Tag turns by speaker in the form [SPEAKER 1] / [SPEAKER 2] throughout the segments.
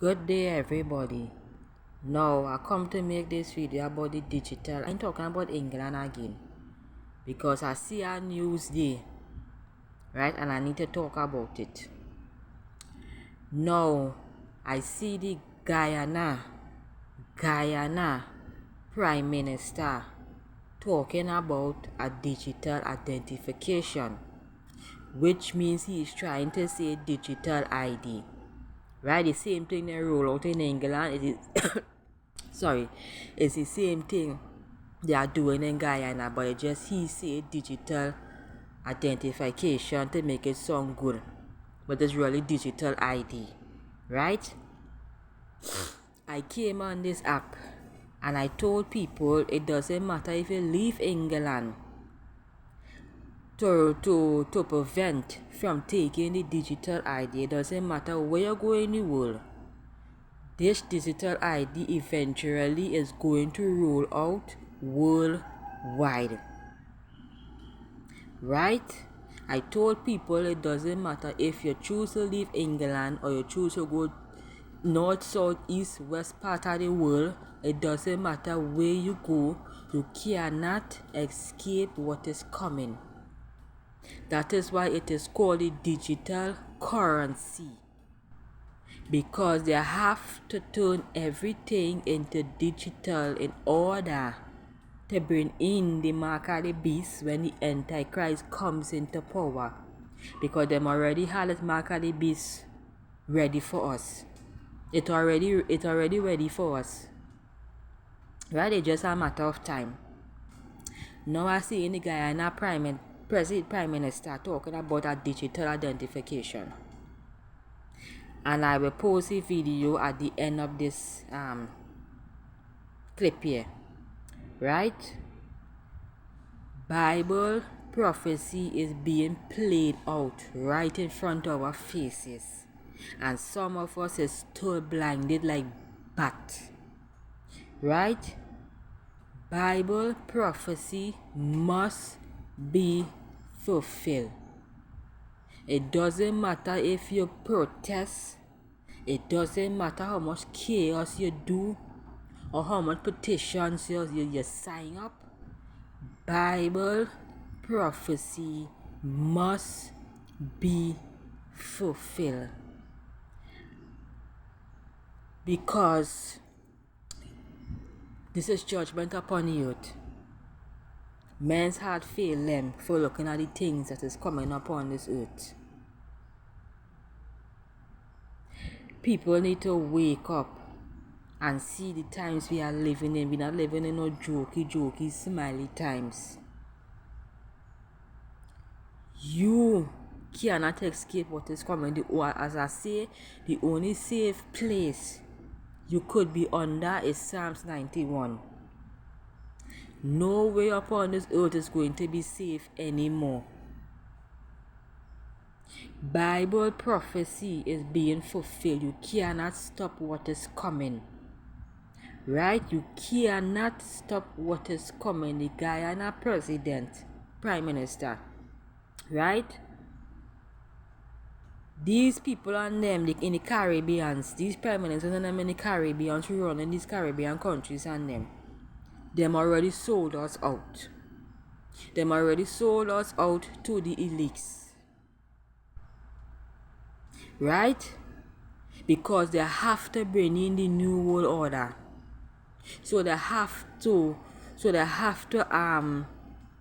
[SPEAKER 1] Good day everybody. Now I come to make this video about the digital. I'm talking about England again because I see a news day, right, and I need to talk about it. Now I see the Guyana Prime Minister talking about a digital identification, which means he is trying to say digital ID. Right, the same thing they roll out in England. It is sorry, it's the same thing they are doing in Guyana, but it just he said digital identification to make it sound good, but it's really digital ID, right? I came on this app and I told people it doesn't matter if you leave England to prevent from taking the digital ID. It doesn't matter where you go in the world. This digital ID eventually is going to roll out worldwide. Right? I told people it doesn't matter if you choose to leave England or you choose to go north, south, east, west part of the world. It doesn't matter where you go, you cannot escape what is coming. That is why it is called a digital currency. Because they have to turn everything into digital in order to bring in the mark of the beast when the Antichrist comes into power. Because them already had this mark of the beast ready for us. It already ready for us. Right? It's just a matter of time. Now I see in the Guyana Prime Minister talking about a digital identification. And I will post a video at the end of this clip here. Right? Bible prophecy is being played out right in front of our faces. And some of us is still blinded like bat. Right? Bible prophecy must be fulfilled. It doesn't matter if you protest. It doesn't matter how much chaos you do or how much petitions you sign up. Bible prophecy must be fulfilled. Because this is judgment upon the earth. Men's heart fail them for looking at the things that is coming upon this earth. People need to wake up and see the times we are living in. We're not living in no jokey, smiley times. You cannot escape what is coming. As I say, the only safe place you could be under is Psalms 91. No way upon this earth is going to be safe anymore. Bible prophecy is being fulfilled. You cannot stop what is coming. Right? You cannot stop what is coming. The Guyana Prime Minister. Right? These people and them in the Caribbean, these Prime Ministers and them in the Caribbean to run in these Caribbean countries and them already sold us out. Them already sold us out to the elites. Right? Because they have to bring in the new world order. So they have to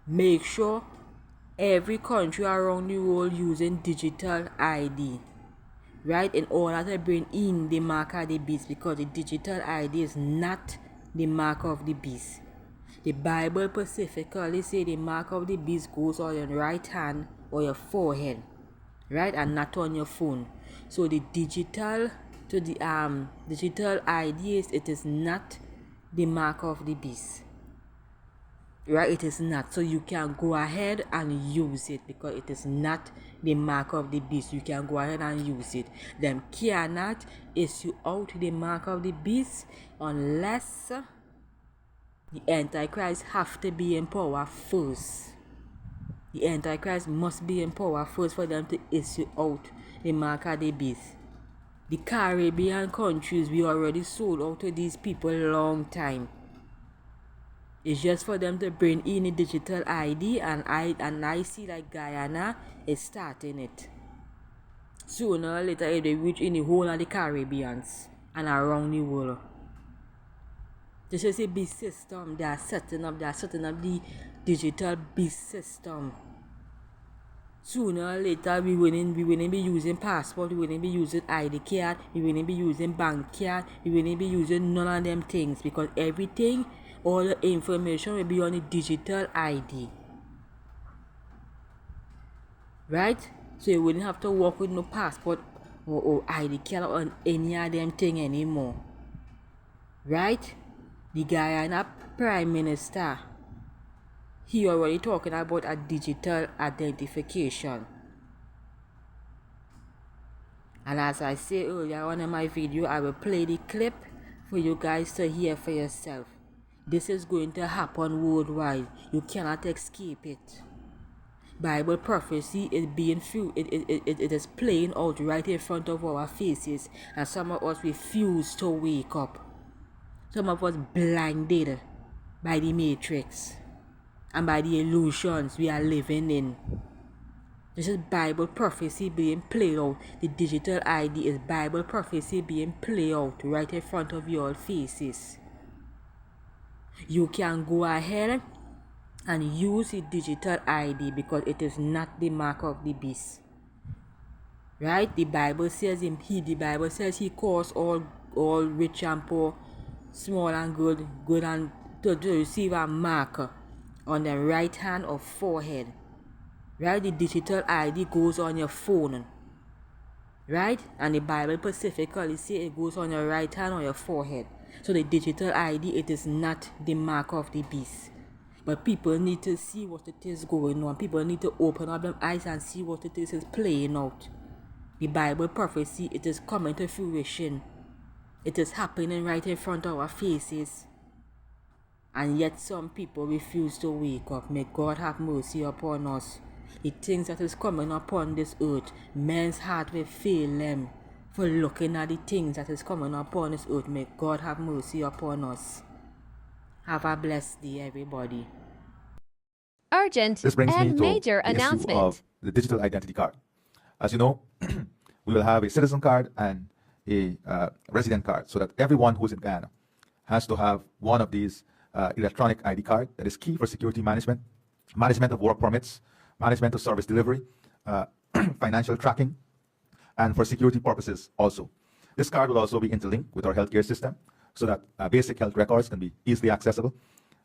[SPEAKER 1] make sure every country around the world using digital ID. Right? In order to bring in the mark of the beast, because the digital ID is not the mark of the beast. The Bible specifically say the mark of the beast goes on your right hand or your forehead, right, and not on your phone. So the digital ID is not the mark of the beast, right? It is not. So you can go ahead and use it because it is not the mark of the beast. You can go ahead and use it. Them cannot issue out the mark of the beast unless the Antichrist have to be in power first. The Antichrist must be in power first for them to issue out the mark of the beast. The Caribbean countries, we already sold out to these people a long time. It's just for them to bring in a digital ID, and I see like Guyana is starting it. Sooner or later it will reach in the whole of the Caribbeans and around the world. This is a big system they are setting up. They are setting up the digital beast system. Sooner or later we wouldn't be using passport, we wouldn't be using ID card, we wouldn't be using bank card, we wouldn't be using none of them things, because everything, all the information will be on the digital ID. Right? So you wouldn't have to walk with no passport or ID card or any of them thing anymore. Right? The Guyana Prime Minister, he already talking about a digital identification. And as I said earlier on in my video, I will play the clip for you guys to hear for yourself. This is going to happen worldwide. You cannot escape it. Bible prophecy is being it is playing out right in front of our faces, and some of us refuse to wake up. Some of us blinded by the matrix and by the illusions we are living in. This is Bible prophecy being played out. The digital ID is Bible prophecy being played out right in front of your faces. You can go ahead and use the digital ID because it is not the mark of the beast. Right? The Bible says he calls all rich and poor, small and good and to receive a mark on the right hand or forehead. Right? The digital ID goes on your phone. Right? And the Bible specifically says it goes on your right hand or your forehead. So the digital ID, it is not the mark of the beast. But people need to see what it is going on. People need to open up their eyes and see what it is playing out. The Bible prophecy, it is coming to fruition. It is happening right in front of our faces. And yet some people refuse to wake up. May God have mercy upon us. The things that is coming upon this earth, men's heart will fail them for looking at the things that is coming upon this earth. May God have mercy upon us. Have a blessed day, everybody.
[SPEAKER 2] Urgent and major announcement.
[SPEAKER 3] Issue of the digital identity card. As you know, we will have a citizen card and a resident card, so that everyone who is in Guyana has to have one of these electronic ID card that is key for security management, management of work permits, management of service delivery, financial tracking, and for security purposes also. This card will also be interlinked with our healthcare system so that basic health records can be easily accessible.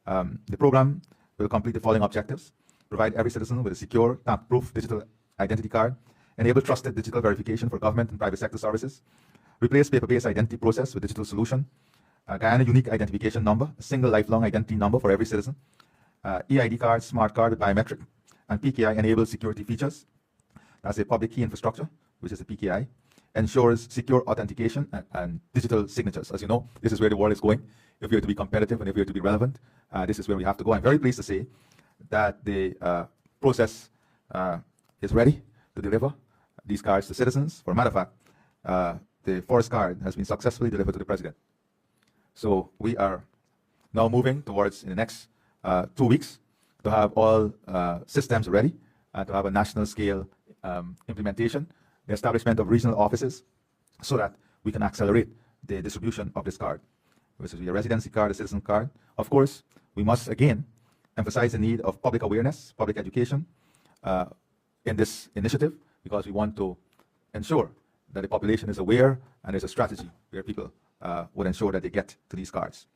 [SPEAKER 3] The program will complete the following objectives: provide every citizen with a secure, tamper-proof digital identity card, enable trusted digital verification for government and private sector services, replace paper-based identity process with digital solution, Guyana unique identification number, a single lifelong identity number for every citizen, EID card, smart card with biometric, and PKI-enabled security features. That's a public key infrastructure, which is the PKI, ensures secure authentication and digital signatures. As you know, this is where the world is going. If we are to be competitive and if we are to be relevant, this is where we have to go. I'm very pleased to say that the process is ready to deliver these cards to citizens. For a matter of fact, the forest card has been successfully delivered to the president. So we are now moving towards, in the next 2 weeks, to have all systems ready and to have a national scale implementation, the establishment of regional offices, so that we can accelerate the distribution of this card. This will be a residency card, a citizen card. Of course, we must again emphasize the need of public awareness, public education in this initiative, because we want to ensure that the population is aware and there's a strategy where people would ensure that they get to these cards.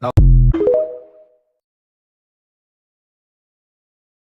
[SPEAKER 3] Now,